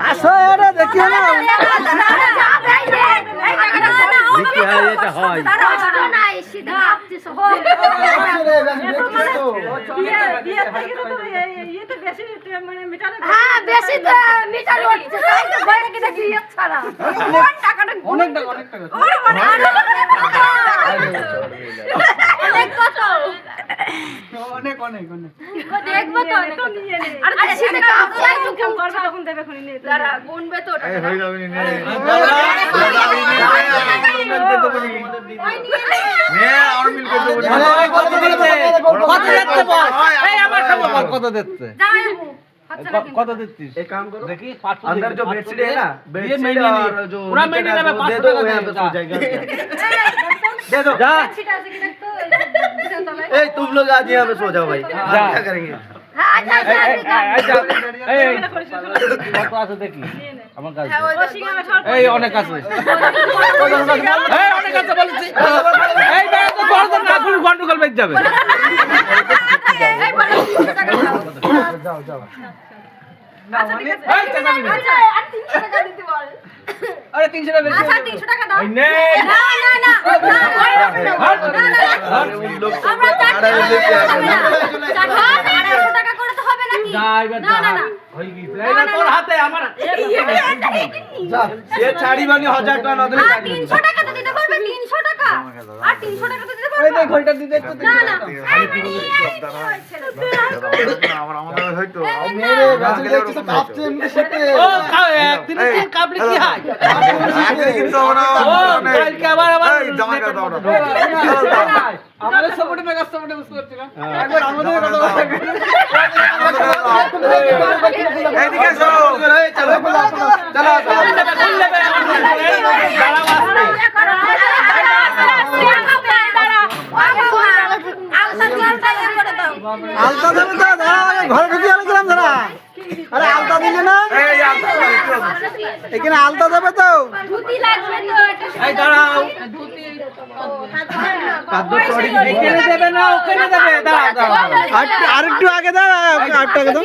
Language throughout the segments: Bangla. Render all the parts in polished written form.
আসো এটা দেখিও না দেখি হয় এটা হয় অনেক টাকা অনেক টাকা অনেক অনেক অনেক দেখবো তো নিয়ে নে আরে সেটা কাজ যখন করবে তখন দেবে খুনি নে তারা গুনবে তো ওটা হয়ে যাবে নি নে নে আর মিল করে দেব কত দিতে কত দিতে বল এই আমার সব বল কত দিতে যাবো কত দিচ্ছিস एक काम करो देखिए 500 अंदर जो बेडशीट है ना ये मैं बेडशीट और जो पूरा मैं नहीं मैं 500 दे दो का यहाँ पे सो जाएगा दे दो जा छिटा से कि तो ए तुम लोग आज यहाँ पे सो जाओ भाई जा। क्या करेंगे এই কত আছে দেখি আমার কাছে ও সিঙ্গারা সর এই অনেক আছে এই অনেক আছে বলছি এই ব্যাগ তো দরকার না পুরো গন্ডগোল বেজ যাবে এই বলো টাকা जाओ जाओ আচ্ছা ঠিক আছে এই টাকা দিবি আচ্ছা আর 300 টাকা দিতে বল अरे 300 টাকা বেশি আচ্ছা 300 টাকা দাও এই নে না उन लोग আমরা আড়াই लेके आ गए 250 টাকা করে তো হবে নাকি যাইবে না না না হই গিয়েছে এই না তোর হাতে আমার जा ये ছাড়ি বানি 1000 টাকা না দিলে আর 300 টাকা তো দিতে পারবে 300 টাকা আর 300 টাকা তো দিতে ওই পারবে দেখ ঘন্টা দিতে একটু না না হয়তো मेरे वैसे देखছি তো কাঁপছে এমনি শীতে ও একদিন তিন কাপলি কি হয় আগে কিন্তু আমরা ও কালকে আবার এই জমা করে দাও না আমাদের সাপোর্টে মেগা সাপোর্টে বুঝতে পারছি না একবার আমাদের কথা এইদিকে এসো চলো চলো আলতা দেবে তো ঘরে ঢুকে গেলাম দাঁড়া আরে আলতা দিলে না এখানে আলতা দেবে তো এই দাঁড়াও এখানে দেবে না ওখানে দেবে দাঁড়াও দাঁড়াও আর একটু আগে দাও আর টাকা দাও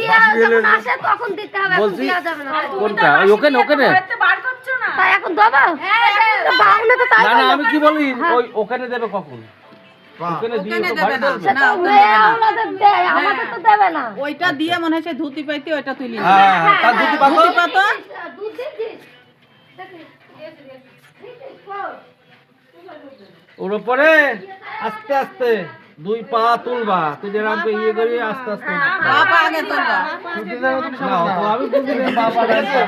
তখন দিতে হবে বলছি দেওয়া যাবে না কোনটা ওই ওখানে ওখানে বার করছো না তাই এখন দেবো বাংলা তো তাই না না আমি কি বলি ওই ওখানে দেবে কখন ওখানে দিয়ে তো বাড়ি দেবে না আমাদের দেয় আমাদের তো দেবে না ওইটা দিয়ে মনে হচ্ছে ধুতি পাইতে ওইটা তুলি হ্যাঁ তার দুটি পাতো ধুতি পাতো দুধ দিয়েছিস ওর উপরে আস্তে আস্তে দুই পা তুলবা তুই যেরকম ইয়ে করি আস্তে আস্তে বাবা আগে তোলবা না তো আমি বুঝি না বাবা আছে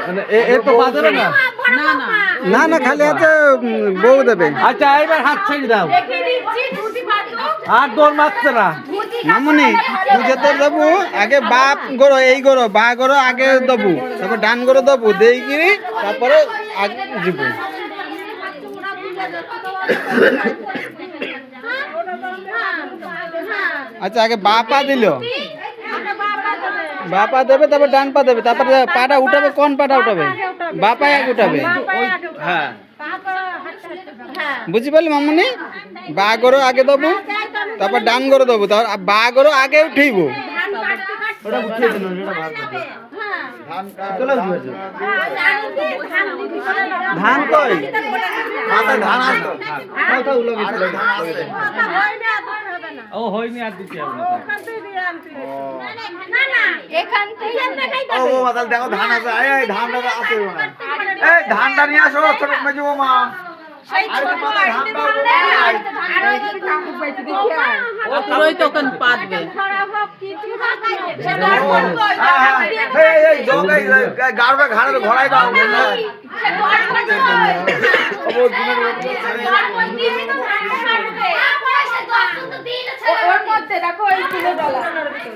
মানে এ তো পা দেবে না না না না না খালি হাতে বউ দেবে আচ্ছা এবার হাত ছেড়ে দাও দেখে দিচ্ছি ধুতি পাতো আর দৌড় মারছে না মামুনি বুঝতে দেবো আগে বাপ গরো এই গরো বা গরো আগে দেবো তারপর ডান গরো দেবো দেই গিরি তারপরে আগে দিব আচ্ছা আগে বা পা দিল বা পা দেবে তারপর ডান পা দেবে তারপরে পাটা উঠাবে কোন পাটা উঠাবে বা পায়ে আগে উঠাবে হ্যাঁ বুঝি পারলি মামুনি বা গরো আগে দেবো তারপর ডান গরো দেবো তারপর বা গরো আগে উঠেইব ওটা উঠিয়ে দিল ধান কই মাথায় ধান আসতো মাথা উলো গেছিল ও হয়নি আর দিতে হবে এখান থেকে দেখাই ও মাথা দেখো ধান আছে এই ধানটা আছে এই ধানটা নিয়ে আসো ছোট মেজো মা সেই ছোট ও পুরোই তখন পাতবে এই এই জগাই গাড়বে ঘাড়ে ঘোড়াই দাও ওর মধ্যে দেখো এই $1